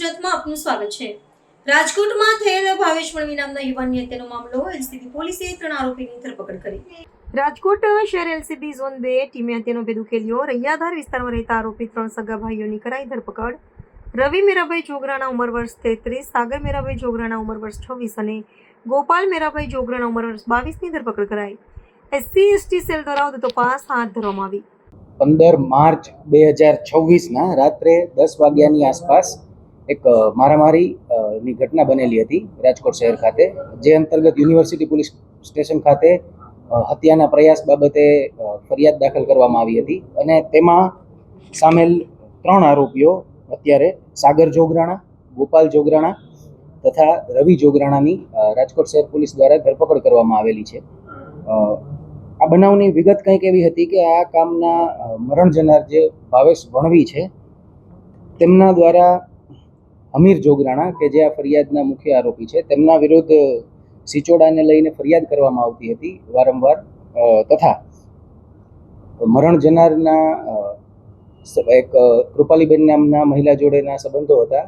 ગુજરાતમાં આપનું સ્વાગત છે। રાજકોટમાં થયેલ ભાવેશ વણવી નામના યુવાનની હત્યાનો મામલો એલસીબી પોલીસે 3 આરોપીની ધરપકડ કરી। રાજકોટ શહેર એલસીબી ઝોન 2 ટીમે હત્યાનો ભેદ ઉકેલ્યો। રૈયાધાર વિસ્તારમાં રહેતા આરોપી 3 સગા ભાઈઓની કરાઈ ધરપકડ। રવિ મેરાભાઈ જોગરાણા ઉંમર વર્ષ 33, સાગર મેરાભાઈ જોગરાણા ઉંમર વર્ષ 26 અને ગોપાલ મેરાભાઈ જોગરાણા ઉંમર વર્ષ 22ની ધરપકડ કરાઈ। એસસી એસટી સેલ દ્વારા વધુ તપાસ હાથ ધરવામાં આવી। 15 માર્ચ 2026ના રાત્રે 10 વાગ્યાની આસપાસ એક મારામારીની ઘટના બનેલી હતી રાજકોટ શહેર ખાતે, જે અંતર્ગત યુનિવર્સિટી પોલીસ સ્ટેશન ખાતે હત્યાના પ્રયાસ બાબતે ફરિયાદ દાખલ કરવામાં આવી હતી અને તેમાં સામેલ 3 આરોપીઓ અત્યારે સાગર જોગરાણા, ગોપાલ જોગરાણા તથા રવિ જોગરાણાની રાજકોટ શહેર પોલીસ દ્વારા ધરપકડ કરવામાં આવેલી છે। આ બનાવની વિગત કંઈક એવી હતી કે આ કામના મરણ જનાર જે ભાવેશ વણવી છે તેમના દ્વારા અમીર જોગરાણા કે જે આ ફરિયાદના મુખ્ય આરોપી છે તેમના વિરુદ્ધ સિચોડાને લઈને ફરિયાદ કરવામાં આવતી હતી વારંવાર, તથા મરણ જનારના એક કૃપાલીબેન નામના મહિલા જોડેના સંબંધો હતા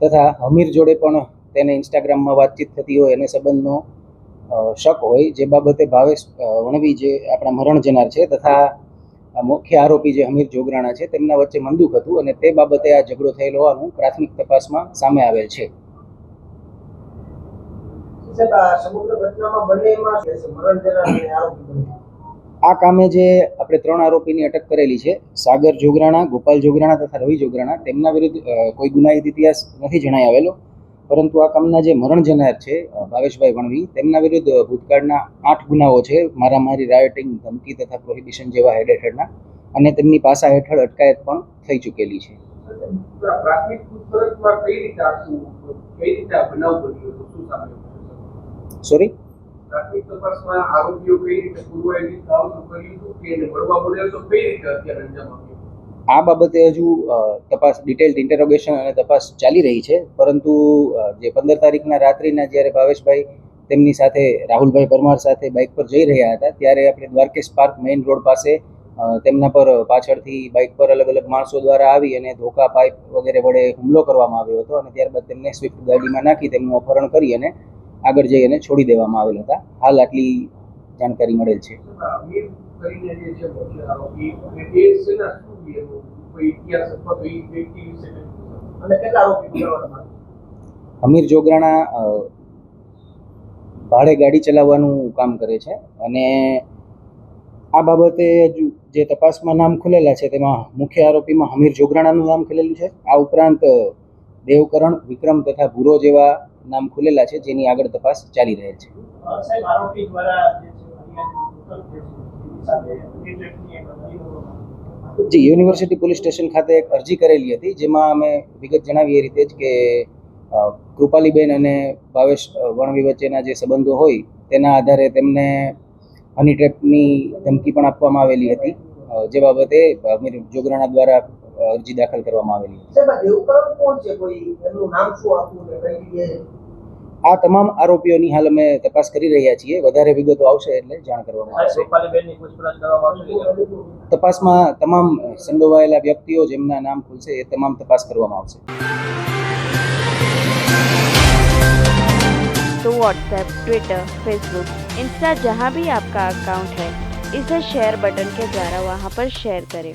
તથા અમીર જોડે પણ તેને ઇન્સ્ટાગ્રામમાં વાતચીત થતી હોય અને સંબંધનો શક હોય, જે બાબતે ભાવેશ વણવી જે આપણા મરણ જનાર છે તથા મુખ્ય આરોપી જે અમીર જોગરાણા છે તેમના વચ્ચે મંદુક હતું અને તે બાબતે આ ઝઘડો થયેલો હોવાનું પ્રાથમિક તપાસમાં સામે આવેલ છે। આ કામે જે આપણે 3 આરોપીની અટક કરેલી છે, સાગર જોગરાણા, ગોપાલ જોગરાણા તથા રવિ જોગરાણા, તેમના વિરુદ્ધ કોઈ ગુનાહિત ઇતિહાસ નથી જણાઈ આવેલો, પરંતુ આ કામના જે મરણ જનાર છે ભાવેશભાઈ વણવી તેમના વિરુદ્ધ ભૂતકાળના 8 ગુનાઓ છે, મારામારી, રાયોટિંગ, ધમકી તથા પ્રોહિબિશન જેવા હેડ હેઠળના, અને તેમની પાસા હેઠળ અટકાયત પણ થઈ ચૂકેલી છે। સોરી, પ્રાથમિક તપાસમાં આરોપીઓ કઈ રીતે પૂર્વાયોજિત કાવતરું કર્યું હતું કે એને મળવા બોલ્યા તો કઈ રીતે અત્યારે અંજામ આપ્યો? આ બાબતે હજુ તપાસ, ડિટેલ્ડ ઇન્ટેરોગેશન અને તપાસ ચાલી રહી છે, પરંતુ જે 15 તારીખના રાત્રિના જ્યારે ભાવેશભાઈ તેમની સાથે રાહુલભાઈ પરમાર સાથે બાઇક પર જઈ રહ્યા હતા ત્યારે આપણે દ્વારકેશ પાર્ક મેઇન રોડ પાસે તેમના પર પાછળથી બાઇક પર અલગ અલગ માણસો દ્વારા આવી અને ધોકા, પાઇપ વગેરે વડે હુમલો કરવામાં આવ્યો હતો અને ત્યારબાદ તેમને સ્વિફ્ટ ગાડીમાં નાખી તેમનું અપહરણ કરી અને આગળ જઈ અને છોડી દેવામાં આવેલ હતા। હાલ આટલી જાણકારી મળેલ છે। અમીર જોગરાણા ભાડે ગાડી ચલાવવાનું કામ કરે છે અને આ બાબતે જે તપાસમાં નામ ખુલેલા છે તેમાં મુખ્ય આરોપીમાં અમીર જોગરાણાનું નામ ખુલેલું છે। આ ઉપરાંત દેવકરણ, વિક્રમ તથા ભૂરો જેવા નામ ખુલેલા છે, જેની આગળ તપાસ ચાલી રહેલ છે। જી, યુનિવર્સિટી પોલીસ સ્ટેશન ખાતે એક અરજી કરેલી હતી, જેમાં અમે વિગત જણાવી એ રીતે જ કે કૃપાલીબેન અને ભાવેશ વણવી વચ્ચેના જે સંબંધો હોય તેના આધારે તેમને હની ટ્રેપની ધમકી પણ આપવામાં આવેલી હતી, જે બાબતે અમીર જોગરાણા દ્વારા અરજી દાખલ કરવામાં આવેલી હતી। આ તમામ આરોપીઓની હાલ અમે તપાસ કરી રહ્યા છીએ, વધારે વિગતો આવશે એટલે જાણ કરવામાં આવશે। તપાસમાં તમામ સંડોવાયેલા વ્યક્તિઓ જેમના નામ ખુલશે એ તમામ તપાસ કરવામાં આવશે। तो व्हाट्सएप, ट्विटर, फेसबुक, इंस्टा जहाँ भी आपका अकाउंट है, इसे शेयर बटन के द्वारा वहाँ पर शेयर करें।